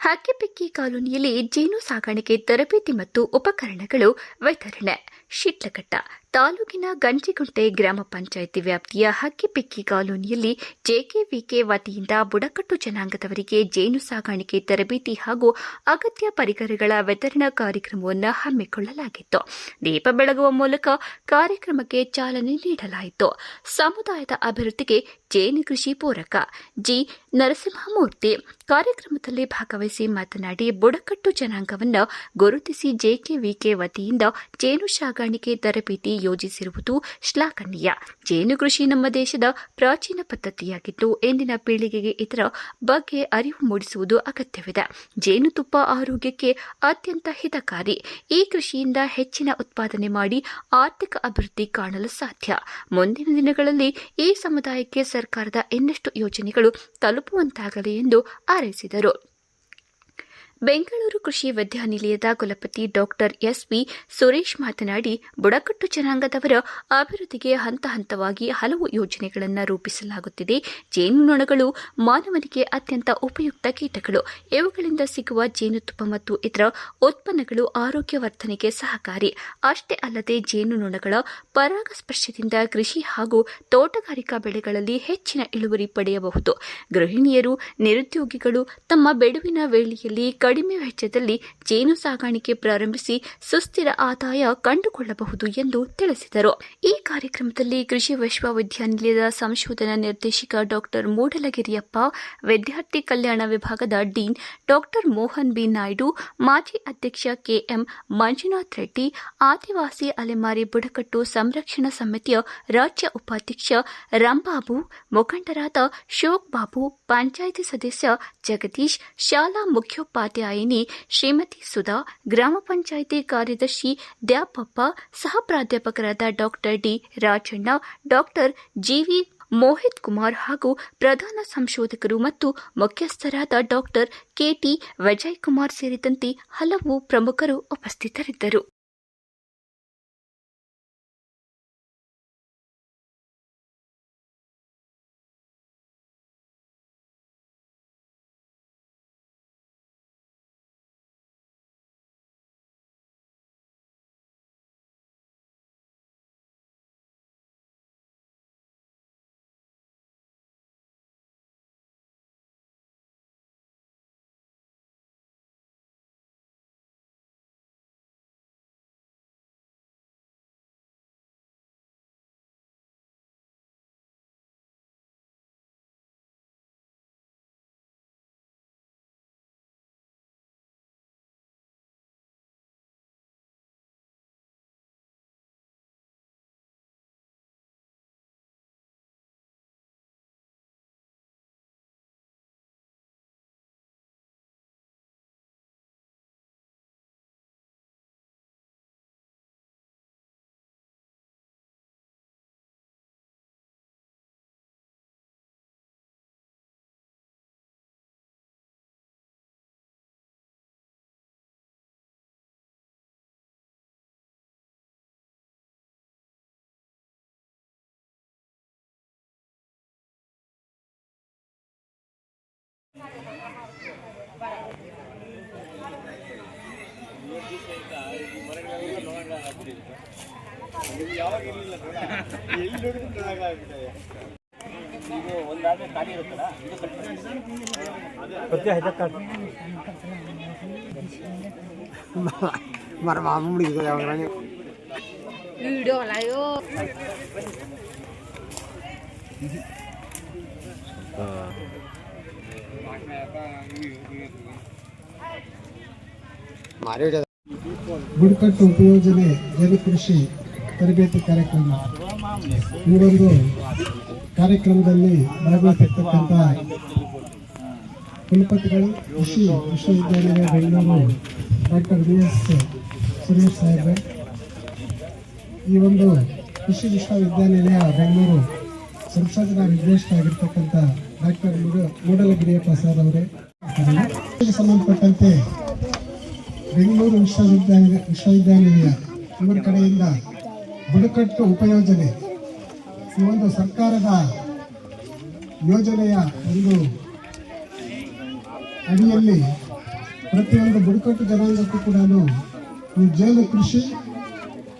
ಹಕ್ಕಿಪಿಕ್ಕಿ ಕಾಲೋನಿಯಲ್ಲಿ ಜೇನು ಸಾಕಾಣಿಕೆ ತರಬೇತಿ ಮತ್ತು ಉಪಕರಣಗಳು ವಿತರಣೆ. ಶಿಡ್ಲಘಟ್ಟ ತಾಲೂಕಿನ ಗಂಜಿಗುಂಟೆ ಗ್ರಾಮ ಪಂಚಾಯಿತಿ ವ್ಯಾಪ್ತಿಯ ಹಕ್ಕಿಪಿಕ್ಕಿ ಕಾಲೋನಿಯಲ್ಲಿ ಜೆಕೆವಿಕೆ ವತಿಯಿಂದ ಬುಡಕಟ್ಟು ಜನಾಂಗದವರಿಗೆ ಜೇನು ಸಾಕಾಣಿಕೆ ತರಬೇತಿ ಹಾಗೂ ಅಗತ್ಯ ಪರಿಕರಗಳ ವಿತರಣಾ ಕಾರ್ಯಕ್ರಮವನ್ನು ಹಮ್ಮಿಕೊಳ್ಳಲಾಗಿತ್ತು. ದೀಪ ಬೆಳಗುವ ಮೂಲಕ ಕಾರ್ಯಕ್ರಮಕ್ಕೆ ಚಾಲನೆ ನೀಡಲಾಯಿತು. ಸಮುದಾಯದ ಅಭಿವೃದ್ಧಿಗೆ ಜೇನು ಕೃಷಿ ಪೂರಕ ಜಿ ನರಸಿಂಹಮೂರ್ತಿ ಕಾರ್ಯಕ್ರಮದಲ್ಲಿ ಭಾಗವಹಿಸಿ ಮಾತನಾಡಿ, ಬುಡಕಟ್ಟು ಜನಾಂಗವನ್ನು ಗುರುತಿಸಿ ಜೆಕೆವಿಕೆ ವತಿಯಿಂದ ಜೇನು ಸಾಕಾಣಿಕೆ ತರಬೇತಿ ಯೋಜಿಸಿರುವುದು ಶ್ಲಾಘನೀಯ. ಜೇನು ಕೃಷಿ ನಮ್ಮ ದೇಶದ ಪ್ರಾಚೀನ ಪದ್ಧತಿಯಾಗಿದ್ದು, ಇಂದಿನ ಪೀಳಿಗೆಗೆ ಇದರ ಬಗ್ಗೆ ಅರಿವು ಮೂಡಿಸುವುದು ಅಗತ್ಯವಿದೆ. ಜೇನುತುಪ್ಪ ಆರೋಗ್ಯಕ್ಕೆ ಅತ್ಯಂತ ಹಿತಕಾರಿ. ಈ ಕೃಷಿಯಿಂದ ಹೆಚ್ಚಿನ ಉತ್ಪಾದನೆ ಮಾಡಿ ಆರ್ಥಿಕ ಅಭಿವೃದ್ಧಿ ಕಾಣಲು ಸಾಧ್ಯ. ಮುಂದಿನ ದಿನಗಳಲ್ಲಿ ಈ ಸಮುದಾಯಕ್ಕೆ ಸರ್ಕಾರದ ಇನ್ನಷ್ಟು ಯೋಜನೆಗಳು ತಲುಪುವಂತಾಗಲಿ ಎಂದು ಹಾರೈಸಿದರು. ಬೆಂಗಳೂರು ಕೃಷಿ ವಿದ್ಯಾನಿಲಯದ ಕುಲಪತಿ ಡಾಕ್ಟರ್ ಎಸ್ವಿ ಸುರೇಶ್ ಮಾತನಾಡಿ, ಬುಡಕಟ್ಟು ಜನಾಂಗದವರ ಅಭಿವೃದ್ಧಿಗೆ ಹಂತ ಹಂತವಾಗಿ ಹಲವು ಯೋಜನೆಗಳನ್ನು ರೂಪಿಸಲಾಗುತ್ತಿದೆ. ಜೇನುನೊಣಗಳು ಮಾನವನಿಗೆ ಅತ್ಯಂತ ಉಪಯುಕ್ತ ಕೀಟಗಳು. ಇವುಗಳಿಂದ ಸಿಗುವ ಜೇನುತುಪ್ಪ ಮತ್ತು ಇತರ ಉತ್ಪನ್ನಗಳು ಆರೋಗ್ಯವರ್ಧನೆಗೆ ಸಹಕಾರಿ. ಅಷ್ಟೇ ಅಲ್ಲದೆ ಜೇನುನೊಣಗಳ ಪರಾಗಸ್ಪರ್ಶದಿಂದ ಕೃಷಿ ಹಾಗೂ ತೋಟಗಾರಿಕಾ ಬೆಳೆಗಳಲ್ಲಿ ಹೆಚ್ಚಿನ ಇಳುವರಿ ಪಡೆಯಬಹುದು. ಗೃಹಿಣಿಯರು, ನಿರುದ್ಯೋಗಿಗಳು ತಮ್ಮ ಬಿಡುವಿನ ವೇಳೆಯಲ್ಲಿ ಕಡಿಮೆ ವೆಚ್ಚದಲ್ಲಿ ಜೇನು ಸಾಕಾಣಿಕೆ ಪ್ರಾರಂಭಿಸಿ ಸುಸ್ಥಿರ ಆದಾಯ ಕಂಡುಕೊಳ್ಳಬಹುದು ಎಂದು ತಿಳಿಸಿದರು. ಈ ಕಾರ್ಯಕ್ರಮದಲ್ಲಿ ಕೃಷಿ ವಿಶ್ವವಿದ್ಯಾನಿಲಯದ ಸಂಶೋಧನಾ ನಿರ್ದೇಶಕ ಡಾಕ್ಟರ್ ಮೂಡಲಗಿರಿಯಪ್ಪ, ವಿದ್ಯಾರ್ಥಿ ಕಲ್ಯಾಣ ವಿಭಾಗದ dean doctor Mohan B Naidu, ಮಾಜಿ ಅಧ್ಯಕ್ಷ ಕೆಎಂ ಮಂಜುನಾಥ್ ರೆಡ್ಡಿ, ಆದಿವಾಸಿ ಅಲೆಮಾರಿ ಬುಡಕಟ್ಟು ಸಂರಕ್ಷಣಾ ಸಮಿತಿಯ ರಾಜ್ಯ ಉಪಾಧ್ಯಕ್ಷ ರಾಂಬಾಬು, ಮುಖಂಡರಾದ ಶೋಕ್ ಬಾಬು, ಪಂಚಾಯಿತಿ ಸದಸ್ಯ ಜಗದೀಶ್, ಶಾಲಾ ಮುಖ್ಯೋಪಾಧ್ಯಾಯಿನಿ ಶ್ರೀಮತಿ ಸುಧಾ, ಗ್ರಾಮ ಪಂಚಾಯಿತಿ ಕಾರ್ಯದರ್ಶಿ ದ್ಯಾಪಪ್ಪ, ಸಹ ಪ್ರಾಧ್ಯಾಪಕರಾದ doctor D Rajanna, doctor GV Mohit Kumar ಹಾಗೂ ಪ್ರಧಾನ ಸಂಶೋಧಕರು ಮತ್ತು ಮುಖ್ಯಸ್ಥರಾದ ಡಾಕ್ಟರ್ ಕೆಟಿ ವಿಜಯ್ ಕುಮಾರ್ ಸೇರಿದಂತೆ ಹಲವು ಪ್ರಮುಖರು ಉಪಸ್ಥಿತರಿದ್ದರು. ಬುಡಕಟ್ಟು ಉಪಯೋಜನೆ ಜೇನು ಕೃಷಿ ತರಬೇತಿ ಕಾರ್ಯಕ್ರಮ. ಈ ಒಂದು ಕಾರ್ಯಕ್ರಮದಲ್ಲಿ ಭಾಗವಹಿಸಿರ್ತಕ್ಕಂಥ ಕುಲಪತಿಗಳು, ಕೃಷಿ ವಿಶ್ವವಿದ್ಯಾನಿಲಯ ಬೆಂಗಳೂರು ಡಾಕ್ಟರ್ ವಿ.ಎಸ್. ಸುರೇಶ್ ಸಾಹೇಬ್ರೆ, ಈ ಒಂದು ಕೃಷಿ ವಿಶ್ವವಿದ್ಯಾನಿಲಯ ಬೆಂಗಳೂರು ಸಂಶೋಧನಾ ನಿರ್ದೇಶಕರಾಗಿರ್ತಕ್ಕಂಥ ಡಾಕ್ಟರ್ ಮೂಡಲಗಿರಿಯಪ್ಪ ಸರ್ ಅವರೇ, ಸಂಬಂಧಪಟ್ಟಂತೆ ಬೆಂಗಳೂರು ವಿಶ್ವವಿದ್ಯಾನಿಲಯ ಇವರ ಕಡೆಯಿಂದ ಬುಡಕಟ್ಟು ಉಪಯೋಜನೆ ಈ ಒಂದು ಸರ್ಕಾರದ ಯೋಜನೆಯ ಒಂದು ಅಡಿಯಲ್ಲಿ ಪ್ರತಿಯೊಂದು ಬುಡಕಟ್ಟು ಜನಾಂಗಕ್ಕೂ ಕೂಡ ಈ ಜೇನು ಕೃಷಿ,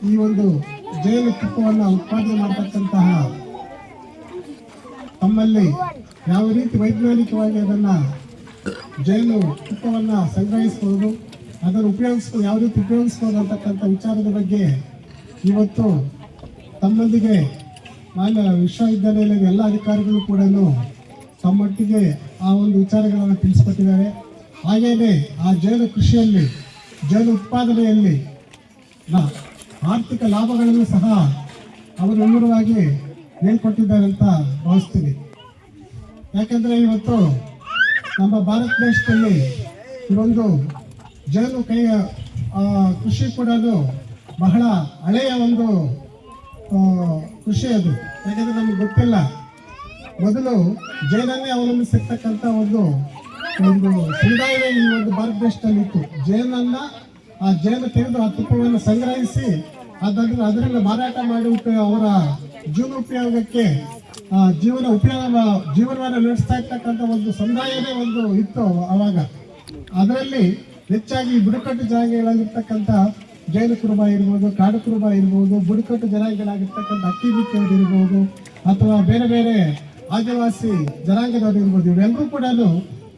ಈ ಒಂದು ಜೇನು ತುಪ್ಪವನ್ನು ಉತ್ಪಾದನೆ ಮಾಡತಕ್ಕಂತಹ ತಮ್ಮಲ್ಲಿ ಯಾವ ರೀತಿ ವೈಜ್ಞಾನಿಕವಾಗಿ ಅದನ್ನ ಜೇನು ತುಪ್ಪವನ್ನು ಸಂಗ್ರಹಿಸಬಹುದು, ಅದನ್ನು ಉಪಯೋಗಿಸ್ಬೋದು, ಯಾವ ರೀತಿ ಉಪಯೋಗಿಸ್ಬೋದು ಅಂತಕ್ಕಂಥ ವಿಚಾರದ ಬಗ್ಗೆ ಇವತ್ತು ತಮ್ಮೊಂದಿಗೆ ಮಾನ್ಯ ವಿಶ್ವವಿದ್ಯಾಲಯದ ಎಲ್ಲ ಅಧಿಕಾರಿಗಳು ಕೂಡ ತಮ್ಮೊಟ್ಟಿಗೆ ಆ ಒಂದು ವಿಚಾರಗಳನ್ನು ತಿಳಿಸ್ಕೊಟ್ಟಿದ್ದಾರೆ. ಹಾಗೆಯೇ ಆ ಜೇನು ಕೃಷಿಯಲ್ಲಿ, ಜೇನು ಉತ್ಪಾದನೆಯಲ್ಲಿ ಆರ್ಥಿಕ ಲಾಭಗಳನ್ನು ಸಹ ಅವರು ವಿವರವಾಗಿ ಹೇಳ್ಕೊಟ್ಟಿದ್ದಾರೆ ಅಂತ ಭಾವಿಸ್ತೀನಿ. ಯಾಕಂದರೆ ಇವತ್ತು ನಮ್ಮ ಭಾರತ ದೇಶದಲ್ಲಿ ಈ ಒಂದು ಜೇನು ಕೃಷಿ ಕೂಡ ಬಹಳ ಹಳೆಯ ಒಂದು ಕೃಷಿ ಅದು. ಯಾಕಂದರೆ ನಮ್ಗೆ ಗೊತ್ತಿಲ್ಲ, ಮೊದಲು ಜೇನನ್ನೇ ಅವಲಂಬಿಸಿರ್ತಕ್ಕಂಥ ಒಂದು ಸಮುದಾಯವೇ ಈ ಒಂದು ಭಾರತ ದೇಶದಲ್ಲಿ ಇತ್ತು. ಆ ಜೇನು ತೆಗೆದು ಆ ತುಪ್ಪವನ್ನು ಸಂಗ್ರಹಿಸಿ ಅದರಿಂದ ಮಾರಾಟ ಮಾಡಿ ಅವರ ಜೀವನೋಪಯೋಗಕ್ಕೆ ಜೀವನವನ್ನು ನಡೆಸ್ತಾ ಇರ್ತಕ್ಕಂಥ ಒಂದು ಸಮುದಾಯವೇ ಒಂದು ಇತ್ತು ಅವಾಗ. ಅದರಲ್ಲಿ ಹೆಚ್ಚಾಗಿ ಬುಡಕಟ್ಟು ಜನಾಂಗಗಳಾಗಿರ್ತಕ್ಕಂಥ ಜೇನು ಕುರುಬ ಇರ್ಬೋದು, ಕಾಡು ಕುರುಬ ಇರ್ಬೋದು, ಬುಡಕಟ್ಟು ಜನಾಂಗಗಳಾಗಿರ್ತಕ್ಕಂಥ ಅಕ್ಕಿಬಿಕ್ಕಿಯವರು ಇರ್ಬೋದು, ಅಥವಾ ಬೇರೆ ಬೇರೆ ಆದಿವಾಸಿ ಜನಾಂಗದವರು ಇರ್ಬೋದು, ಇವೆಲ್ಲರೂ ಕೂಡ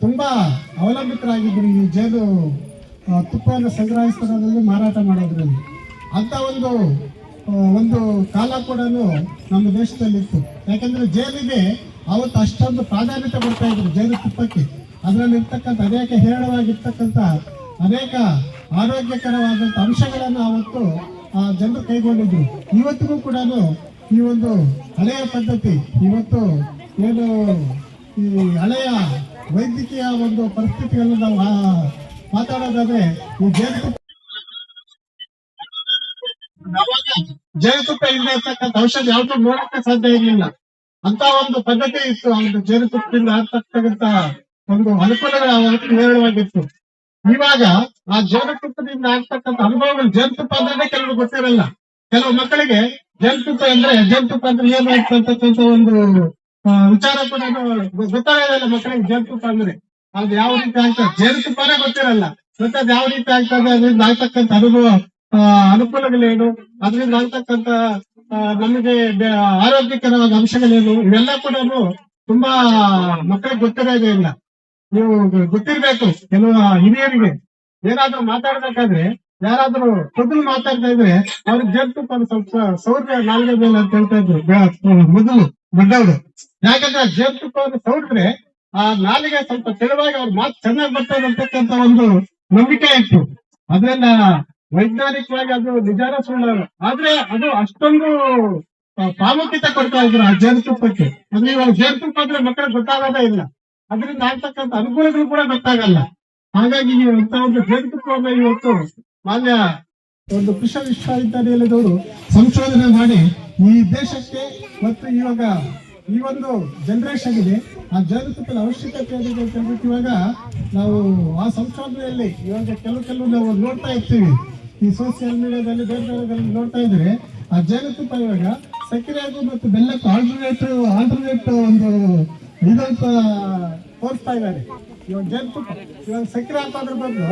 ತುಂಬಾ ಅವಲಂಬಿತರಾಗಿದ್ರು ಈ ಜೇನು ತುಪ್ಪವನ್ನು ಸಂಗ್ರಹಿಸೋದ್ರಲ್ಲಿ, ಮಾರಾಟ ಮಾಡೋದ್ರಲ್ಲಿ. ಅಂತ ಒಂದು ಕಾಲ ಕೂಡ ನಮ್ಮ ದೇಶದಲ್ಲಿತ್ತು. ಯಾಕಂದ್ರೆ ಜೇನಿಗೆ ಅವತ್ತು ಅಷ್ಟೊಂದು ಪ್ರಾಧಾನ್ಯತೆ ಕೊಡ್ತಾ ಇದ್ರು, ಜೇನು ತುಪ್ಪಕ್ಕೆ. ಅದರಲ್ಲಿ ಇರ್ತಕ್ಕಂಥ ಅನೇಕ ಹೇರಳವಾಗಿರ್ತಕ್ಕಂಥ ಅನೇಕ ಆರೋಗ್ಯಕರವಾದಂಥ ಅಂಶಗಳನ್ನು ಅವತ್ತು ಜನರು ಕೈಗೊಂಡಿದ್ರು. ಇವತ್ತಿಗೂ ಕೂಡ ಈ ಒಂದು ಹಳೆಯ ಪದ್ಧತಿ, ಇವತ್ತು ಏನು ಈ ಹಳೆಯ ವೈದ್ಯಕೀಯ ಒಂದು ಪರಿಸ್ಥಿತಿಗಳನ್ನು ನಾವು ಮಾತಾಡೋದಾದ್ರೆ, ಈ ಜೇನುತುಪ್ಪ ಇಲ್ಲದೆ ಇರ್ತಕ್ಕಂಥ ಔಷಧ ಯಾವ್ದು ನೋಡಕ್ಕೆ ಸಾಧ್ಯ ಇರಲಿಲ್ಲ. ಅಂತ ಒಂದು ಪದ್ಧತಿ ಇತ್ತು. ಒಂದು ಜೇನುತುಪ್ಪದಿಂದ ಆಗ್ತಕ್ಕಂಥ ಒಂದು ಅನುಕೂಲಗಳು ಹೇರಳವಾಗಿತ್ತು. ಇವಾಗ ಆ ಜೇನುತುಪ್ಪದಿಂದ ಆಗ್ತಕ್ಕಂಥ ಅನುಭವಗಳು, ಜೇನುತುಪ್ಪ ಅಂದ್ರೆ ಕೆಲವರು ಗೊತ್ತಿರಲ್ಲ. ಕೆಲವು ಮಕ್ಕಳಿಗೆ ಜೇನುತುಪ್ಪ ಅಂದ್ರೆ ಏನು ಅಂತಕ್ಕಂಥ ಒಂದು ವಿಚಾರ ಕೂಡ ಗೊತ್ತಾಗೋದಿಲ್ಲ ಮಕ್ಕಳಿಗೆ. ಜೇನುತುಪ್ಪ ಅಂದ್ರೆ ಅದು ಯಾವ ರೀತಿ ಆಗ್ತದೆ, ಜೇನುತುಪ್ಪನೇ ಗೊತ್ತಿರಲ್ಲ. ಮತ್ತೆ ಅದು ಯಾವ ರೀತಿ ಆಗ್ತದೆ, ಅದರಿಂದ ಆಗ್ತಕ್ಕಂಥ ಅನುಕೂಲಗಳೇನು, ಅದರಿಂದ ಆಗ್ತಕ್ಕಂಥ ನಮಗೆ ಆರೋಗ್ಯಕರವಾದ ಅಂಶಗಳೇನು, ಇವೆಲ್ಲ ಕೂಡ ತುಂಬಾ ಮಕ್ಕಳಿಗೆ ಗೊತ್ತಿರೋದೇ ಇಲ್ಲ. ನೀವು ಗೊತ್ತಿರ್ಬೇಕು. ಕೆಲವು ಹಿರಿಯರಿಗೆ ಏನಾದ್ರೂ ಮಾತಾಡ್ಬೇಕಾದ್ರೆ, ಯಾರಾದ್ರೂ ಮೊದಲು ಮಾತಾಡ್ತಾ ಇದ್ರೆ ಅವ್ರಿಗೆ ಜೇನುತುಪ್ಪ ಸ್ವಲ್ಪ ಸೌರ್ಯ ನಾಲ್ಗೆ ಮೇಲೆ ಅಂತ ಹೇಳ್ತಾ ಇದ್ರು ಮೊದಲು ದೊಡ್ಡವರು. ಯಾಕಂದ್ರೆ ಜೇನುತುಪ್ಪವನ್ನು ಸೌರಿದ್ರೆ ಆ ನಾಲಿಗೆ ಸ್ವಲ್ಪ ತೆಳುವಾಗಿ ಅವ್ರ ಮಾತು ಚೆನ್ನಾಗಿ ಬರ್ತದೆ ಅಂತಕ್ಕಂಥ ಒಂದು ನಂಬಿಕೆ ಇತ್ತು. ಅದ್ರಿಂದ ವೈಜ್ಞಾನಿಕವಾಗಿ ಅದು ನಿಜಾನ ಸುಳ್ಳು, ಆದ್ರೆ ಅದು ಅಷ್ಟೊಂದು ಪ್ರಾಮುಖ್ಯತೆ ಕೊಡ್ತಾ ಇದ್ರು ಆ ಜೇನುತುಪ್ಪಕ್ಕೆ. ಅಂದ್ರೆ ಇವಾಗ ಜೇನುತುಪ್ಪ ಅಂದ್ರೆ ಮಕ್ಕಳಿಗೆ ಗೊತ್ತಾಗೋದೇ ಇಲ್ಲ, ಅದರಿಂದ ಆಗ್ತಕ್ಕಂಥ ಅನುಕೂಲಗಳು ಕೂಡ ಗೊತ್ತಾಗಲ್ಲ. ಹಾಗಾಗಿ ಇಂಥ ಒಂದು ಜೇನುತುಪ್ಪವನ್ನು ಇವತ್ತು ಮಾನ್ಯ ಒಂದು ಕೃಷಿ ವಿಶ್ವವಿದ್ಯಾನಿಲಯದವರು ಸಂಶೋಧನೆ ಮಾಡಿ ಈ ದೇಶಕ್ಕೆ ಮತ್ತು ಇವಾಗ ಈ ಒಂದು ಜನರೇಷನ್ ಇದೆ ಆ ಜೇನುತುಪ್ಪದ ಅವಶ್ಯಕತೆ ಏನಿದೆ ಅಂತ ಹೇಳ್ಬಿಟ್ಟು ಇವಾಗ ನಾವು ಆ ಸಂಶೋಧನೆಯಲ್ಲಿ ಇವಾಗ ಕೆಲವು ನಾವು ನೋಡ್ತಾ ಇರ್ತೀವಿ. ಈ ಸೋಷಿಯಲ್ ಮೀಡಿಯಾದಲ್ಲಿ ಬೇರೆ ಬೇರೆ ನೋಡ್ತಾ ಇದ್ರೆ ಆ ಜೇನುತುಪ್ಪ ಇವಾಗ ಸಕ್ಕರೆಗೂ ಮತ್ತು ಬೆಲ್ಲಕ್ಕೂ ಆಲ್ಟರ್ನೇಟ್ ಒಂದು ಇದಂತ ತೋರಿಸ್ತಾ ಇದ್ದಾರೆ. ಇವಾಗ ಜೇನುತುಪ್ಪ, ಇವಾಗ ಸಕ್ಕರೆ ಹಾಕೋದ್ರ ಬದಲು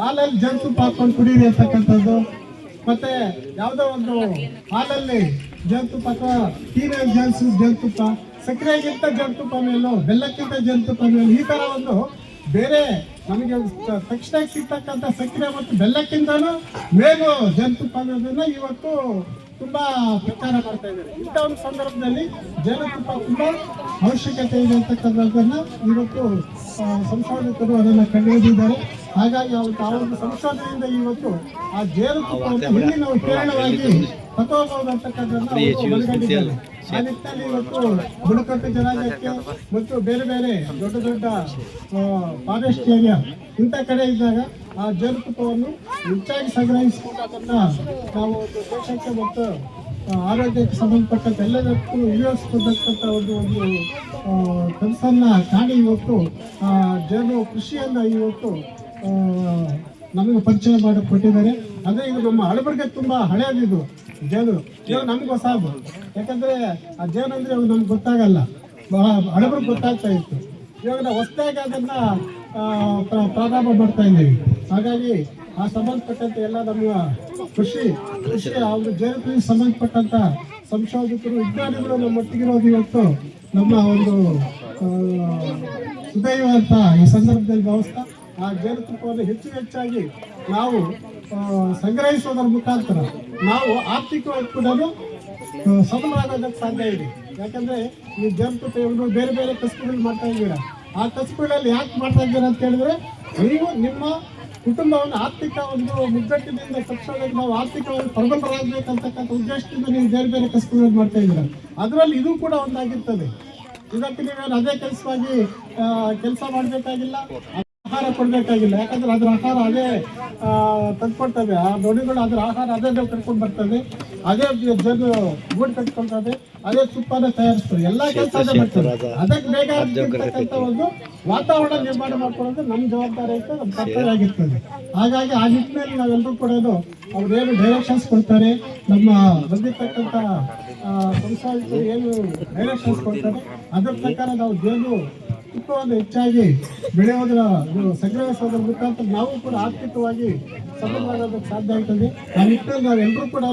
ಹಾಲಲ್ಲಿ ಜೇನುತುಪ್ಪ ಹಾಕೊಂಡು ಕುಡೀರಿ ಅಂತಕ್ಕಂಥದ್ದು. ಮತ್ತೆ ಯಾವುದೋ ಒಂದು ಹಾಲಲ್ಲಿ ಜೇನುತುಪ್ಪ ಅಥವಾ ಟೀನಲ್ಲಿ ಜೇನುತುಪ್ಪ, ಸಕ್ಕರೆಗಿಂತ ಜೇನುತುಪ್ಪ ಮೇಲೂ, ಬೆಲ್ಲಕ್ಕಿಂತ ಜೇನುತುಪ್ಪ ಮೇಲೂ, ಈ ತರ ಒಂದು ಬೇರೆ ನಮಗೆ ತಕ್ಷಣ ಸಿಗ್ತಕ್ಕಂಥ ಸಕ್ಕರೆ ಮತ್ತು ಬೆಲ್ಲಕ್ಕಿಂತನೂ ಮೇಲು ಜೇನುತುಪ್ಪ ಅನ್ನೋದನ್ನ ಇವತ್ತು ತುಂಬಾ ಪ್ರಚಾರ ಮಾಡ್ತಾ ಇದ್ದಾರೆ. ಇಂಥ ಒಂದು ಸಂದರ್ಭದಲ್ಲಿ ಜೇನುತುಪ್ಪ ತುಂಬಾ ಅವಶ್ಯಕತೆ ಇದೆ ಅಂತಕ್ಕಂಥದ್ದನ್ನ ಇವತ್ತು ಸಂಶೋಧಕರು ಅದನ್ನ ಕಂಡುಹಿಡಿದಿದ್ದಾರೆ. ಹಾಗಾಗಿ ಆ ಒಂದು ಸಂಶೋಧನೆಯಿಂದ ಇವತ್ತು ಆ ಜೇನುತುಪ್ಪವನ್ನು ಇಲ್ಲಿ ನಾವು ಹೇರಳವಾಗಿ ತಗೋಬಹುದು ಅಂತಕ್ಕಂಥದ್ದನ್ನ ಒಳಗೊಂಡಿದ್ದಾರೆ. ಆ ನಿಟ್ಟಿನಲ್ಲಿ ಇವತ್ತು ಬುಡಕಟ್ಟು ಜನಾಂಗಕ್ಕೆ ಮತ್ತು ಬೇರೆ ಬೇರೆ ದೊಡ್ಡ ಫಾರೆಸ್ಟ್ ಏರಿಯಾ ಇಂಥ ಕಡೆ ಇದ್ದಾಗ ಆ ಜೇನುತುಪ್ಪವನ್ನು ಹೆಚ್ಚಾಗಿ ಸಂಗ್ರಹಿಸಿಕೊಂಡು ಅದನ್ನ ನಾವು ದೇಶಕ್ಕೆ ಮತ್ತು ಆರೋಗ್ಯಕ್ಕೆ ಸಂಬಂಧಪಟ್ಟಂತೆ ಎಲ್ಲದಕ್ಕೂ ವಿನಿಯೋಗಿಸತಕ್ಕಂಥ ಒಂದು ಕೆಲಸನ್ನ ಕಾಣಿ ಇವತ್ತು ಜೇನು ಕೃಷಿಯನ್ನ ಇವತ್ತು ನಮಗೆ ಪರಿಚಯ ಮಾಡಿಕೊಟ್ಟಿದ್ದಾರೆ. ಅದೇ ಇದು ನಮ್ಮ ಹಳಬರಿಗೆ ತುಂಬಾ ಹಳೆಯದಿದು ಜೇನು. ಇವಾಗ ನಮ್ಗೆ ಹೊಸದು, ಯಾಕಂದ್ರೆ ಆ ಜೇನು ಅಂದ್ರೆ ನಮ್ಗೆ ಗೊತ್ತಾಗಲ್ಲ, ಹಳಬರಿಗೆ ಗೊತ್ತಾಗ್ತಾ ಇತ್ತು. ಇವಾಗ ನಾವು ಹೊಸದಾಗಿ ಅದನ್ನ ಪ್ರಾರಂಭ ಮಾಡ್ತಾ ಇದ್ದೀವಿ. ಹಾಗಾಗಿ ಆ ಸಂಬಂಧಪಟ್ಟಂತೆ ಎಲ್ಲ ನಮ್ಮ ಕೃಷಿ ಒಂದು ಜೇನು ಸಂಬಂಧಪಟ್ಟಂತ ಸಂಶೋಧಕರು ವಿಜ್ಞಾನಿಗಳು ನಮ್ಮೊಟ್ಟಿಗಿರೋದು ಇವತ್ತು ನಮ್ಮ ಒಂದು ಸುದೈವ ಅಂತ ಈ ಸಂದರ್ಭದಲ್ಲಿ ಭಾವಿಸ್ತಾ ಆ ಜೇನುತುಪ್ಪವನ್ನು ಹೆಚ್ಚಾಗಿ ನಾವು ಸಂಗ್ರಹಿಸೋದರ ಮುಖಾಂತರ ನಾವು ಆರ್ಥಿಕವಾಗಿ ಕೂಡ ಸಬಲರಾಗೋದಕ್ಕೆ ಸಾಧ್ಯ ಇದೆ. ಯಾಕಂದ್ರೆ ಈ ಜೇನುತುಪ್ಪ ಇವರು ಬೇರೆ ಬೇರೆ ಕಸುಬುಗಳು ಮಾಡ್ತಾ ಇದ್ದೀರಾ. ಆ ಕಸುಬುಗಳಲ್ಲಿ ಯಾಕೆ ಮಾಡ್ತಾ ಇದ್ದೀರಾ ಅಂತ ಹೇಳಿದ್ರೆ, ನೀವು ನಿಮ್ಮ ಕುಟುಂಬವನ್ನು ಆರ್ಥಿಕ ಒಂದು ಮುಗ್ಗಟ್ಟಿನಿಂದ ತಪ್ಪಿಸೋದಕ್ಕೆ ನಾವು ಆರ್ಥಿಕವಾಗಿ ಪ್ರಬಲರಾಗಬೇಕಂತಕ್ಕಂಥ ಉದ್ದೇಶದಿಂದ ನೀವು ಬೇರೆ ಬೇರೆ ಕಸುಬುಗಳು ಮಾಡ್ತಾ ಇದ್ದೀರಾ. ಅದರಲ್ಲಿ ಇದು ಕೂಡ ಒಂದಾಗಿರ್ತದೆ. ಇದಕ್ಕೆ ನೀವೇನು ಅದೇ ಕೆಲಸ ಮಾಡಬೇಕಾಗಿಲ್ಲ, ಆಹಾರ ಕೊಡಬೇಕಾಗಿಲ್ಲ. ಯಾಕಂದ್ರೆ ಅದ್ರ ಆಹಾರ ಅದೇ ತಂದ್ಕೊಳ್ತದೆ. ಆ ನೊಣಿಗಳು ಅದ್ರ ಆಹಾರ ಅದೇ ಕಟ್ಕೊಂಡು ಬರ್ತದೆ, ಅದೇ ಜನ ಗೂಡು ಕಟ್ಕೊಳ್ತದೆ, ಅದೇ ತುಪ್ಪನ ತಯಾರಿಸ್ತದೆ, ಎಲ್ಲಾ ಕೆಲಸ ಅದೇ ಮಾಡ್ತದೆ. ಅದಕ್ಕೆ ಬೇಕಾಗಿರ್ತಕ್ಕಂಥ ಒಂದು ವಾತಾವರಣ ನಿರ್ಮಾಣ ಮಾಡ್ಕೊಳ್ಳೋದು ನಮ್ಮ ಜವಾಬ್ದಾರಿ ಅಂತ ನಮ್ಮ ಕರ್ತವ್ಯ ಆಗಿರ್ತದೆ. ಹಾಗಾಗಿ ಆ ನಿಟ್ಟಿನಲ್ಲಿ ನಾವೆಲ್ಲರೂ ಕೂಡ ಅವ್ರೇನು ಡೈರೆಕ್ಷನ್ಸ್ ಕೊಡ್ತಾರೆ, ನಮ್ಮ ಬಂದಿರ್ತಕ್ಕಂಥ ಸಂಸ್ಥಾನಿಕರು ಏನು ಡೈರೆಕ್ಷನ್ಸ್ ಕೊಡ್ತಾರೆ, ಅದರ ಪ್ರಕಾರ ನಾವು ಜೇನು ತುಪ್ಪವನ್ನು ಹೆಚ್ಚಾಗಿ ಬೆಳೆಯೋದರ ಸಂಗ್ರಹಿಸೋದ್ರ ಮುಖಾಂತರ ನಾವು ಕೂಡ ಆರ್ಥಿಕವಾಗಿ ಸಬಲರಾಗೋದಕ್ಕೆ ಸಾಧ್ಯ ಆಗ್ತದೆ. ಆ ನಿಟ್ಟಿನಲ್ಲಿ ನಾವೆಲ್ಲರೂ ಕೂಡ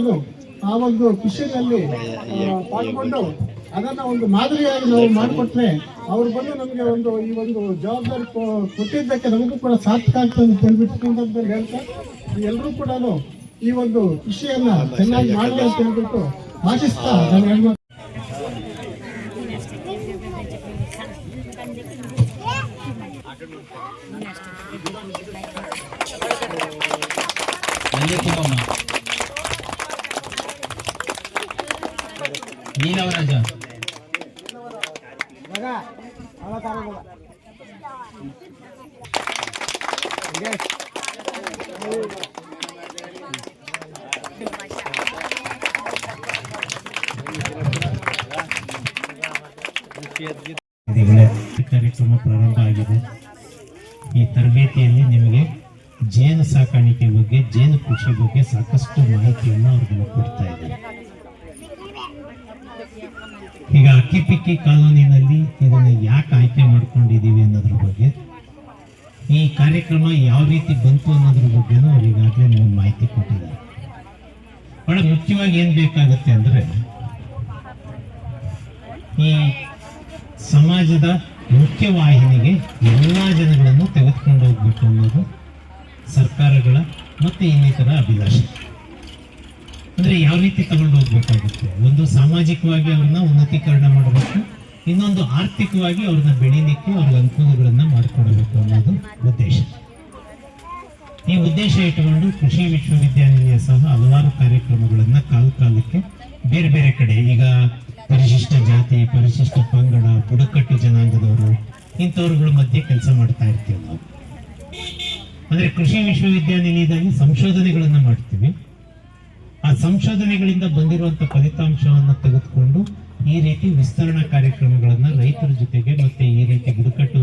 ಆ ಒಂದು ಕೃಷಿಯಲ್ಲಿ ಪಾಲ್ಗೊಂಡು ಅದನ್ನ ಒಂದು ಮಾದರಿಯಾಗಿ ನಾವು ಮಾಡಿಕೊಟ್ರೆ ಅವ್ರು ಬಂದು ನಮಗೆ ಈ ಒಂದು ಜವಾಬ್ದಾರಿ ಕೊಟ್ಟಿದ್ದಕ್ಕೆ ನಮಗೂ ಕೂಡ ಸಾರ್ಥಕ ಆಗ್ತದೆ ಅಂತ ಹೇಳ್ಬಿಟ್ಟು ಸಂದರ್ಭದಲ್ಲಿ ಹೇಳ್ತಾ ಎಲ್ಲರೂ ಕೂಡ ಈ ಒಂದು ಕೃಷಿಯನ್ನ ಚೆನ್ನಾಗಿ ಮಾಡಲಿ ಅಂತ ಹೇಳ್ಬಿಟ್ಟು ಆಶಿಸ್ತಾ ನಾನು ನೀಲವರಾಜ ಕಾರ್ಯಕ್ರಮ ಪ್ರಾರಂಭ ಆಗಿದೆ. ಈ ತರಬೇತಿಯಲ್ಲಿ ನಿಮಗೆ ಜೇನು ಸಾಕಾಣಿಕೆ ಬಗ್ಗೆ, ಜೇನು ಕೃಷಿ ಬಗ್ಗೆ ಸಾಕಷ್ಟು ಮಾಹಿತಿಯನ್ನು ಅವ್ರಿಗೆ ಕೊಡ್ತಾ ಇದ್ದಾರೆ. ಈಗ ಅಕ್ಕಿಪಿಕ್ಕಿ ಕಾನೂನಿನಲ್ಲಿ ಇದನ್ನು ಯಾಕೆ ಆಯ್ಕೆ ಮಾಡ್ಕೊಂಡಿದ್ದೀವಿ ಅನ್ನೋದ್ರ ಬಗ್ಗೆ, ಈ ಕಾರ್ಯಕ್ರಮ ಯಾವ ರೀತಿ ಬಂತು ಅನ್ನೋದ್ರ ಬಗ್ಗೆನೂ ಅವ್ರು ಈಗಾಗಲೇ ನೀವು ಮಾಹಿತಿ ಕೊಟ್ಟಿದ್ದಾರೆ. ಬಹಳ ಮುಖ್ಯವಾಗಿ ಏನ್ ಬೇಕಾಗುತ್ತೆ ಅಂದ್ರೆ, ಈ ಸಮಾಜದ ಮುಖ್ಯವಾಹಿನಿಗೆ ಎಲ್ಲಾ ಜನಗಳನ್ನು ತೆಗೆದುಕೊಂಡು ಹೋಗ್ಬೇಕು ಅನ್ನೋದು ಸರ್ಕಾರಗಳ ಮತ್ತೆ ಇನ್ನಿತರ ಅಭಿಲಾಷೆ. ಅಂದ್ರೆ ಯಾವ ರೀತಿ ತಗೊಂಡು ಹೋಗ್ಬೇಕಾಗುತ್ತೆ, ಒಂದು ಸಾಮಾಜಿಕವಾಗಿ ಅವ್ರನ್ನ ಉನ್ನತೀಕರಣ ಮಾಡಬೇಕು, ಇನ್ನೊಂದು ಆರ್ಥಿಕವಾಗಿ ಅವ್ರನ್ನ ಬೆಳೀಲಿಕ್ಕೆ ಅವ್ರಿಗೆ ಅನುಕೂಲಗಳನ್ನ ಮಾಡಿಕೊಡಬೇಕು ಅನ್ನೋದು ಉದ್ದೇಶ. ಈ ಉದ್ದೇಶ ಇಟ್ಟುಕೊಂಡು ಕೃಷಿ ವಿಶ್ವವಿದ್ಯಾನಿಲಯ ಸಹ ಹಲವಾರು ಕಾರ್ಯಕ್ರಮಗಳನ್ನ ಕಾಲಕ್ಕೆ ಬೇರೆ ಬೇರೆ ಕಡೆ, ಈಗ ಪರಿಶಿಷ್ಟ ಜಾತಿ, ಪರಿಶಿಷ್ಟ ಪಂಗಡ, ಬುಡಕಟ್ಟು ಜನಾಂಗದವರು ಇಂಥವ್ರುಗಳ ಮಧ್ಯೆ ಕೆಲಸ ಮಾಡ್ತಾ ಇರ್ತೀವಿ ನಾವು. ಅಂದ್ರೆ ಕೃಷಿ ವಿಶ್ವವಿದ್ಯಾನಿಲಯದಲ್ಲಿ ಸಂಶೋಧನೆಗಳನ್ನ ಮಾಡ್ತೀವಿ. ಆ ಸಂಶೋಧನೆಗಳಿಂದ ಬಂದಿರುವಂತ ಫಲಿತಾಂಶವನ್ನು ತೆಗೆದುಕೊಂಡು ಈ ರೀತಿ ವಿಸ್ತರಣಾ ಕಾರ್ಯಕ್ರಮಗಳನ್ನ ರೈತರ ಜೊತೆಗೆ ಮತ್ತೆ ಈ ರೀತಿ ಬುಡಕಟ್ಟು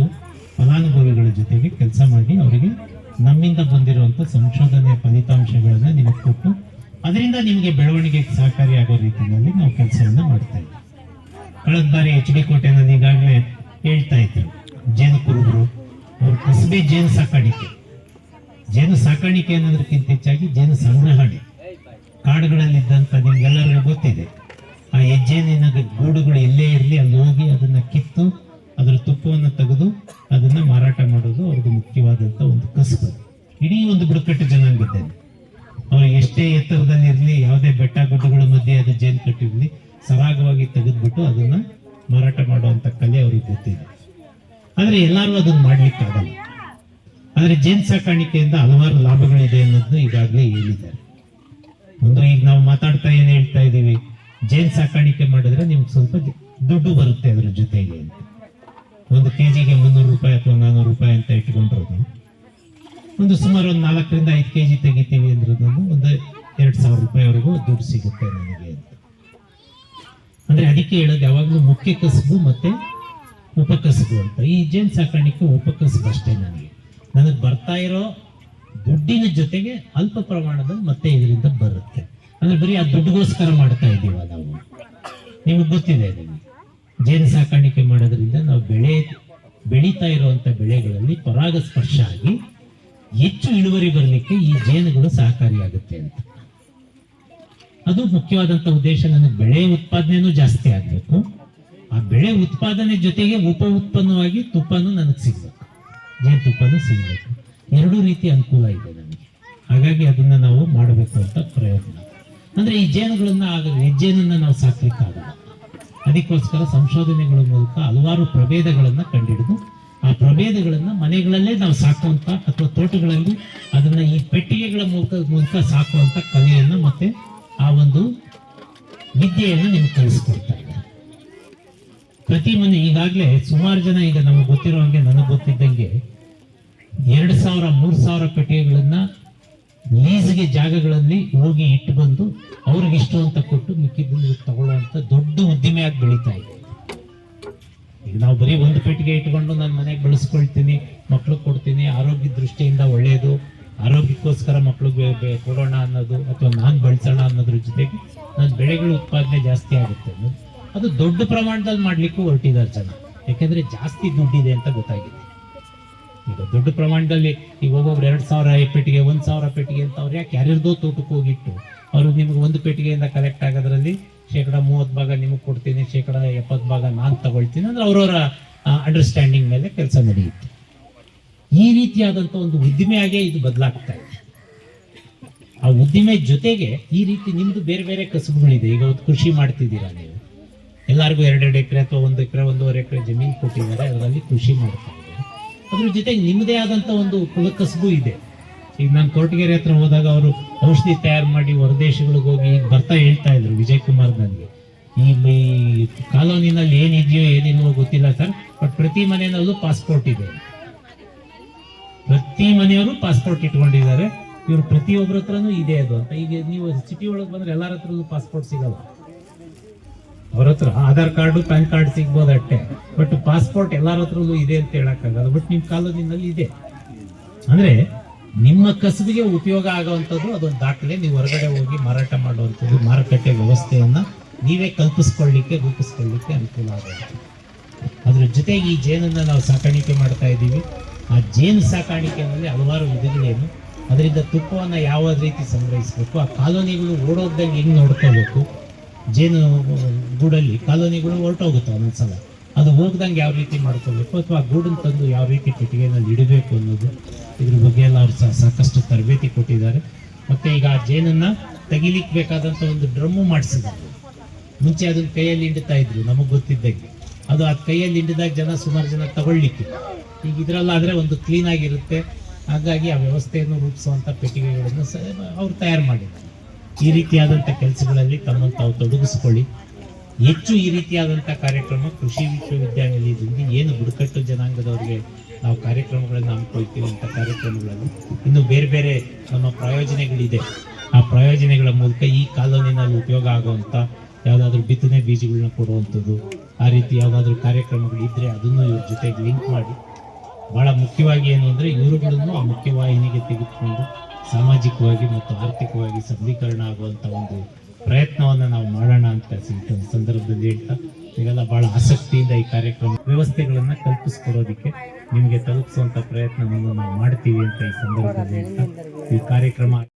ಫಲಾನುಭವಿಗಳ ಜೊತೆಗೆ ಕೆಲಸ ಮಾಡಿ ಅವರಿಗೆ ನಮ್ಮಿಂದ ಬಂದಿರುವಂತ ಸಂಶೋಧನೆಯ ಫಲಿತಾಂಶಗಳನ್ನ ನಿಮಗೆ ಕೊಟ್ಟು ಅದರಿಂದ ನಿಮಗೆ ಬೆಳವಣಿಗೆಗೆ ಸಹಕಾರಿಯಾಗೋ ರೀತಿಯಲ್ಲಿ ನಾವು ಕೆಲಸವನ್ನ ಮಾಡ್ತಾ ಇದ್ದೀವಿ. ಕಳೆದ ಬಾರಿ HD ಕೋಟೆನಲ್ಲಿ ಈಗಾಗಲೇ ಹೇಳ್ತಾ ಇದ್ರು, ಜೇನು ಕುರುಬರು ಅವ್ರ ಕಸಬೆ ಜೇನು ಸಾಕಾಣಿಕೆ. ಜೇನು ಸಾಕಾಣಿಕೆ ಅನ್ನೋದಕ್ಕಿಂತ ಹೆಚ್ಚಾಗಿ ಜೇನು ಸಂಗ್ರಹಣೆ. ಕಾಡುಗಳಲ್ಲಿದ್ದಂಥ ನಿಮ್ಗೆಲ್ಲರಿಗೂ ಗೊತ್ತಿದೆ, ಆ ಹೆಜ್ಜೇನಿನ ಗೂಡುಗಳು ಎಲ್ಲೇ ಇರಲಿ ಅಲ್ಲಿ ಹೋಗಿ ಅದನ್ನ ಕಿತ್ತು ಅದರ ತುಪ್ಪವನ್ನು ತೆಗೆದು ಅದನ್ನ ಮಾರಾಟ ಮಾಡೋದು ಅವ್ರದ್ದು ಮುಖ್ಯವಾದಂತ ಒಂದು ಕಸಬು. ಇಡೀ ಒಂದು ಬುಡಕಟ್ಟು ಜನಾಂಗದಲ್ಲಿ ಅವ್ರು ಎಷ್ಟೇ ಎತ್ತರದಲ್ಲಿ ಇರಲಿ, ಯಾವುದೇ ಬೆಟ್ಟ ಗುಡ್ಡಗಳ ಮಧ್ಯೆ ಅದು ಜೇನು ಕಟ್ಟಿರ್ಲಿ, ಸರಾಗವಾಗಿ ತೆಗೆದ್ಬಿಟ್ಟು ಅದನ್ನ ಮಾರಾಟ ಮಾಡುವಂತ ಕಲೆ ಅವ್ರಿಗೆ ಗೊತ್ತಿದೆ. ಆದ್ರೆ ಎಲ್ಲರೂ ಅದನ್ನ ಮಾಡ್ಲಿಕ್ಕಾಗಲ್ಲ. ಆದ್ರೆ ಜೇನು ಸಾಕಾಣಿಕೆಯಿಂದ ಹಲವಾರು ಲಾಭಗಳಿದೆ ಅನ್ನೋದನ್ನ ಈಗಾಗಲೇ ಹೇಳಿದ್ದಾರೆ. ಒಂದು ಈಗ ನಾವು ಮಾತಾಡ್ತಾ ಏನ್ ಹೇಳ್ತಾ ಇದ್ದೀವಿ, ಜೇನು ಸಾಕಾಣಿಕೆ ಮಾಡಿದ್ರೆ ನಿಮ್ಗೆ ಸ್ವಲ್ಪ ದುಡ್ಡು ಬರುತ್ತೆ ಅದ್ರ ಜೊತೆಗೆ ಅಂತ. ಒಂದು ಕೆಜಿಗೆ 300 ರೂಪಾಯಿ ಅಥವಾ 400 ರೂಪಾಯಿ ಅಂತ ಇಟ್ಕೊಂಡ್ರೋದು, ಒಂದು ಸುಮಾರು ಒಂದು 4 ರಿಂದ 5 ಕೆಜಿ ತೆಗಿತೀವಿ ಅಂದ್ರೆ ಒಂದು 2,000 ರೂಪಾಯಿವರೆಗೂ ದುಡ್ಡು ಸಿಗುತ್ತೆ ನನಗೆ ಅಂತ. ಅಂದ್ರೆ ಅದಕ್ಕೆ ಹೇಳೋದು ಯಾವಾಗ್ಲೂ ಮುಖ್ಯ ಕಸಬು ಮತ್ತೆ ಉಪಕಸಬು ಅಂತ. ಈ ಜೇನು ಸಾಕಾಣಿಕೆ ಉಪಕಸಬು ಅಷ್ಟೇ. ನನಗೆ ಬರ್ತಾ ಇರೋ ದುಡ್ಡಿನ ಜೊತೆಗೆ ಅಲ್ಪ ಪ್ರಮಾಣದಲ್ಲಿ ಮತ್ತೆ ಇದರಿಂದ ಬರುತ್ತೆ. ಅಂದ್ರೆ ಬರೀ ಆ ದುಡ್ಡುಗೋಸ್ಕರ ಮಾಡ್ತಾ ಇದ್ದೀವ ನಾವು. ನಿಮಗೆ ಗೊತ್ತಿದೆ, ಜೇನು ಸಾಕಾಣಿಕೆ ಮಾಡೋದ್ರಿಂದ ನಾವು ಬೆಳೆ ಬೆಳೀತಾ ಇರುವಂತ ಬೆಳೆಗಳಲ್ಲಿ ಪರಾಗಸ್ಪರ್ಶ ಆಗಿ ಹೆಚ್ಚು ಇಳುವರಿ ಬರಲಿಕ್ಕೆ ಈ ಜೇನುಗಳು ಸಹಕಾರಿಯಾಗುತ್ತೆ ಅಂತ. ಅದು ಮುಖ್ಯವಾದಂತ ಉದ್ದೇಶ. ನನಗೆ ಬೆಳೆ ಉತ್ಪಾದನೆನೂ ಜಾಸ್ತಿ ಆಗ್ಬೇಕು, ಆ ಬೆಳೆ ಉತ್ಪಾದನೆ ಜೊತೆಗೆ ಉಪ ಉತ್ಪನ್ನವಾಗಿ ತುಪ್ಪನೂ ನನಗೆ ಸಿಗ್ಬೇಕು, ಜೇನುತುಪ್ಪನೂ ಸಿಗ್ಬೇಕು. ಎರಡೂ ರೀತಿ ಅನುಕೂಲ ಇದೆ ನಮಗೆ. ಹಾಗಾಗಿ ಅದನ್ನ ನಾವು ಮಾಡಬೇಕು ಅಂತ ಪ್ರಯತ್ನ. ಅಂದ್ರೆ ಈ ಜೇನುಗಳನ್ನ ಹೆಜ್ಜೇನನ್ನ ನಾವು ಸಾಕ್ಲಿಕ್ಕಾಗಲ್ಲ. ಅದಕ್ಕೋಸ್ಕರ ಸಂಶೋಧನೆಗಳ ಮೂಲಕ ಹಲವಾರು ಪ್ರಭೇದಗಳನ್ನ ಕಂಡುಹಿಡಿದು ಆ ಪ್ರಭೇದಗಳನ್ನ ಮನೆಗಳಲ್ಲೇ ನಾವು ಸಾಕುವಂತ ಅಥವಾ ತೋಟಗಳಲ್ಲಿ ಅದನ್ನ ಈ ಪೆಟ್ಟಿಗೆಗಳ ಮೂಲಕ ಸಾಕುವಂತ ಕಲೆಯನ್ನ ಮತ್ತೆ ಆ ಒಂದು ವಿದ್ಯೆಯನ್ನು ನಿಮ್ಗೆ ಕಲಿಸ್ಕೊಡ್ತಾ ಇದ್ದಾರೆ. ಪ್ರತಿ ಮನೆ ಈಗಾಗಲೇ ಸುಮಾರು ಜನ, ಈಗ ನಮಗೆ ಗೊತ್ತಿರೋ ಹಾಗೆ, ನನಗೆ ಗೊತ್ತಿದ್ದಂಗೆ 2,000-3,000 ಪೆಟ್ಟಿಗೆಗಳನ್ನ ಲೀಸ್ಗೆ ಜಾಗಗಳಲ್ಲಿ ಹೋಗಿ ಇಟ್ಟು ಬಂದು ಅವ್ರಿಗೆ ಇಷ್ಟು ಅಂತ ಕೊಟ್ಟು ಮಿಕ್ಕಿದ್ದನ್ನು ತಗೊಳ್ಳುವಂತ ದೊಡ್ಡ ಉದ್ದಿಮೆಯಾಗಿ ಬೆಳೀತಾ ಇದೆ. ಈಗ ನಾವು ಬರೀ ಒಂದು ಪೆಟ್ಟಿಗೆ ಇಟ್ಕೊಂಡು ನಾನು ಮನೆಗೆ ಬಳಸ್ಕೊಳ್ತೀನಿ, ಮಕ್ಳಿಗೆ ಕೊಡ್ತೀನಿ, ಆರೋಗ್ಯ ದೃಷ್ಟಿಯಿಂದ ಒಳ್ಳೆಯದು, ಆರೋಗ್ಯಕ್ಕೋಸ್ಕರ ಮಕ್ಳಿಗೆ ಕೊಡೋಣ ಅನ್ನೋದು ಅಥವಾ ನಾನು ಬಳಸೋಣ ಅನ್ನೋದ್ರ ಜೊತೆಗೆ ನನ್ನ ಬೆಳೆಗಳ ಉತ್ಪಾದನೆ ಜಾಸ್ತಿ ಆಗುತ್ತೆ ಅನ್ನೋದು, ಅದು ದೊಡ್ಡ ಪ್ರಮಾಣದಲ್ಲಿ ಮಾಡ್ಲಿಕ್ಕೂ ಹೊರಟಿದ್ದಾರೆ ಜನ. ಯಾಕೆಂದ್ರೆ ಜಾಸ್ತಿ ದುಡ್ಡಿದೆ ಅಂತ ಗೊತ್ತಾಗಿದೆ. ಈಗ ದೊಡ್ಡ ಪ್ರಮಾಣದಲ್ಲಿ ಈಗ ಒಬ್ಬೊಬ್ರು 2,000 ಪೆಟ್ಟಿಗೆ, 1,000 ಪೆಟ್ಟಿಗೆ ಅಂತ ಅವ್ರು ಯಾಕೆ ಯಾರ್ಯಾರ್ದೋ ತೋಟಕ್ಕೆ ಹೋಗಿಟ್ಟು ಅವರು ನಿಮ್ಗೆ ಒಂದು ಪೆಟ್ಟಿಗೆಯಿಂದ ಕಲೆಕ್ಟ್ ಆಗೋದ್ರಲ್ಲಿ 30% ನಿಮಗೆ ಕೊಡ್ತೀನಿ, 70% ನಾನು ತಗೊಳ್ತೀನಿ ಅಂದ್ರೆ ಅವ್ರವರ ಅಂಡರ್ಸ್ಟ್ಯಾಂಡಿಂಗ್ ಮೇಲೆ ಕೆಲಸ ನಡೆಯುತ್ತೆ. ಈ ರೀತಿಯಾದಂತ ಒಂದು ಉದ್ದಿಮೆಯಾಗೆ ಇದು ಬದಲಾಗ್ತಾ ಇದೆ. ಆ ಉದ್ದಿಮೆ ಜೊತೆಗೆ ಈ ರೀತಿ ನಿಮ್ದು ಬೇರೆ ಬೇರೆ ಕಸುಬುಗಳಿದೆ. ಈಗ ಒಂದು ಕೃಷಿ ಮಾಡ್ತಿದ್ದೀರಾ ನೀವು, ಎಲ್ಲರಿಗೂ 2 ಎಕರೆ ಅಥವಾ 1 ಎಕರೆ 1.5 ಎಕರೆ ಜಮೀನು ಕೊಟ್ಟಿದ್ದಾರೆ, ಅದರಲ್ಲಿ ಕೃಷಿ ಮಾಡ್ತಾ ಇದ್ದಾರೆ. ಅದ್ರ ಜೊತೆಗೆ ನಿಮ್ಮದೇ ಆದಂತ ಒಂದು ಕುಲಕಸಬು ಇದೆ. ಈಗ ನಾನು ಕೊರಟಗೆರೆ ಹತ್ರ ಹೋದಾಗ ಅವರು ಔಷಧಿ ತಯಾರು ಮಾಡಿ ಹೊರದೇಶಗಳಿಗೆ ಹೋಗಿ ಈಗ ಬರ್ತಾ ಹೇಳ್ತಾ ಇದ್ರು ವಿಜಯ್ ಕುಮಾರ್ ನನಗೆ, ಈ ಕಾಲೋನಿನಲ್ಲಿ ಏನಿದೆಯೋ ಏನಿಲ್ವೋ ಗೊತ್ತಿಲ್ಲ ಸರ್, ಬಟ್ ಪ್ರತಿ ಮನೆಯಲ್ಲೂ ಪಾಸ್ಪೋರ್ಟ್ ಇದೆ, ಪ್ರತಿ ಮನೆಯವರು ಪಾಸ್ಪೋರ್ಟ್ ಇಟ್ಕೊಂಡಿದ್ದಾರೆ, ಇವ್ರು ಪ್ರತಿಯೊಬ್ಬರ ಹತ್ರನೂ ಇದೆ ಅದು ಅಂತ. ಈಗ ನೀವು ಸಿಟಿ ಒಳಗೆ ಬಂದ್ರೆ ಎಲ್ಲರ ಹತ್ರನೂ ಪಾಸ್ಪೋರ್ಟ್ ಸಿಗಲ್ಲ. ಅವ್ರ ಹತ್ರ ಆಧಾರ್ ಕಾರ್ಡು ಪ್ಯಾನ್ ಕಾರ್ಡ್ ಸಿಗ್ಬೋದು ಅಷ್ಟೇ, ಬಟ್ ಪಾಸ್ಪೋರ್ಟ್ ಎಲ್ಲರ ಹತ್ರಲ್ಲೂ ಇದೆ ಅಂತ ಹೇಳಕ್ಕಾಗಲ್ಲ. ಬಟ್ ನಿಮ್ ಕಾಲೋನಿನಲ್ಲಿ ಇದೆ ಅಂದ್ರೆ ನಿಮ್ಮ ಕಸಬಿಗೆ ಉಪಯೋಗ ಆಗುವಂಥದ್ದು ಅದೊಂದು ದಾಖಲೆ. ನೀವು ಹೊರಗಡೆ ಹೋಗಿ ಮಾರಾಟ ಮಾಡುವಂಥದ್ದು, ಮಾರುಕಟ್ಟೆ ವ್ಯವಸ್ಥೆಯನ್ನ ನೀವೇ ರೂಪಿಸ್ಕೊಳ್ಳಿಕ್ಕೆ ಅನುಕೂಲ ಆಗುತ್ತೆ. ಅದ್ರ ಜೊತೆಗೆ ಈ ಜೇನನ್ನ ನಾವು ಸಾಕಾಣಿಕೆ ಮಾಡ್ತಾ ಇದ್ದೀವಿ. ಆ ಜೇನು ಸಾಕಾಣಿಕೆಯಲ್ಲಿ ಹಲವಾರು ವಿಧಗಳೇನು, ಅದರಿಂದ ತುಪ್ಪವನ್ನ ಯಾವ ರೀತಿ ಸಂಗ್ರಹಿಸಬೇಕು, ಆ ಕಾಲೋನಿಗಳು ಓಡೋಗ್ದಂಗೆ ಹೆಂಗ್ ನೋಡ್ಕೋಬೇಕು, ಜೇನು ಗೂಡಲ್ಲಿ ಕಾಲೋನಿಗಳು ಹೊರಟೋಗುತ್ತೆ ಒಂದೊಂದ್ಸಲ, ಅದು ಹೋಗ್ದಂಗೆ ಯಾವ ರೀತಿ ಮಾಡ್ಕೋಬೇಕು, ಅಥವಾ ಗೂಡನ್ನು ತಂದು ಯಾವ ರೀತಿ ಪೆಟ್ಟಿಗೆನಲ್ಲಿ ಇಡಬೇಕು ಅನ್ನೋದು, ಇದ್ರ ಬಗ್ಗೆ ಎಲ್ಲ ಅವ್ರು ಸಾಕಷ್ಟು ತರಬೇತಿ ಕೊಟ್ಟಿದ್ದಾರೆ. ಮತ್ತೆ ಈಗ ಆ ಜೇನನ್ನ ತೆಗಿಲಿಕ್ಕೆ ಬೇಕಾದಂತ ಒಂದು ಡ್ರಮ್ಮು ಮಾಡಿಸಿದ್ದಾರೆ. ಮುಂಚೆ ಅದನ್ನ ಕೈಯಲ್ಲಿ ಹಿಂಡ್ತಾ ಇದ್ರು ನಮಗ್ ಗೊತ್ತಿದ್ದಂಗೆ, ಅದು ಆ ಕೈಯಲ್ಲಿ ಹಿಂಡಿದಾಗ ಸುಮಾರು ಜನ ತಗೊಳ್ಲಿಕ್ಕೆ. ಈಗ ಇದ್ರಲ್ಲಾದ್ರೆ ಒಂದು ಕ್ಲೀನ್ ಆಗಿರುತ್ತೆ, ಹಾಗಾಗಿ ಆ ವ್ಯವಸ್ಥೆಯನ್ನು ರೂಪಿಸುವಂತ ಪೆಟ್ಟಿಗೆಗಳನ್ನು ಅವ್ರು ತಯಾರು ಮಾಡಿದ್ದಾರೆ. ಈ ರೀತಿಯಾದಂಥ ಕೆಲಸಗಳಲ್ಲಿ ತಮ್ಮನ್ನು ತಾವು ತೊಡಗಿಸ್ಕೊಳ್ಳಿ. ಹೆಚ್ಚು ಈ ರೀತಿಯಾದಂಥ ಕಾರ್ಯಕ್ರಮ ಕೃಷಿ ವಿಶ್ವವಿದ್ಯಾನಿಲಯದಿಂದ ಏನು ಬುಡಕಟ್ಟು ಜನಾಂಗದವರಿಗೆ ನಾವು ಕಾರ್ಯಕ್ರಮಗಳನ್ನು ಹಮ್ಮಿಕೊಳ್ತೀವಿ ಅಂತ ಕಾರ್ಯಕ್ರಮಗಳಲ್ಲಿ ಇನ್ನು ಬೇರೆ ಬೇರೆ ನಮ್ಮ ಪ್ರಯೋಜನಗಳಿದೆ. ಆ ಪ್ರಯೋಜನಗಳ ಮೂಲಕ ಈ ಕಾಲೋನಿನಲ್ಲಿ ಉಪಯೋಗ ಆಗುವಂಥ ಯಾವುದಾದ್ರೂ ಬಿತ್ತನೆ ಬೀಜಗಳನ್ನ ಕೊಡುವಂಥದ್ದು, ಆ ರೀತಿ ಯಾವುದಾದ್ರೂ ಕಾರ್ಯಕ್ರಮಗಳಿದ್ರೆ ಅದನ್ನು ಇವ್ರ ಜೊತೆಗೆ ಲಿಂಕ್ ಮಾಡಿ, ಬಹಳ ಮುಖ್ಯವಾಗಿ ಏನು ಅಂದರೆ ಇವರುಗಳನ್ನು ಆ ಮುಖ್ಯವಾಹಿನಿಗೆ ತೆಗೆದುಕೊಂಡು ಸಾಮಾಜಿಕವಾಗಿ ಮತ್ತು ಆರ್ಥಿಕವಾಗಿ ಸಬಲೀಕರಣ ಆಗುವಂಥ ಒಂದು ಪ್ರಯತ್ನವನ್ನು ನಾವು ಮಾಡೋಣ ಅಂತ ಸಂದರ್ಭದಲ್ಲಿ ಹೇಳ್ತಾ, ಇವೆಲ್ಲ ಬಹಳ ಆಸಕ್ತಿಯಿಂದ ಈ ಕಾರ್ಯಕ್ರಮ ವ್ಯವಸ್ಥೆಗಳನ್ನು ಕಲ್ಪಿಸ್ಕೊಡೋದಕ್ಕೆ ನಿಮಗೆ ತಲುಪಿಸುವಂಥ ಪ್ರಯತ್ನವನ್ನು ನಾವು ಮಾಡ್ತೀವಿ ಅಂತ ಈ ಸಂದರ್ಭದಲ್ಲಿ ಹೇಳ್ತಾ ಈ ಕಾರ್ಯಕ್ರಮ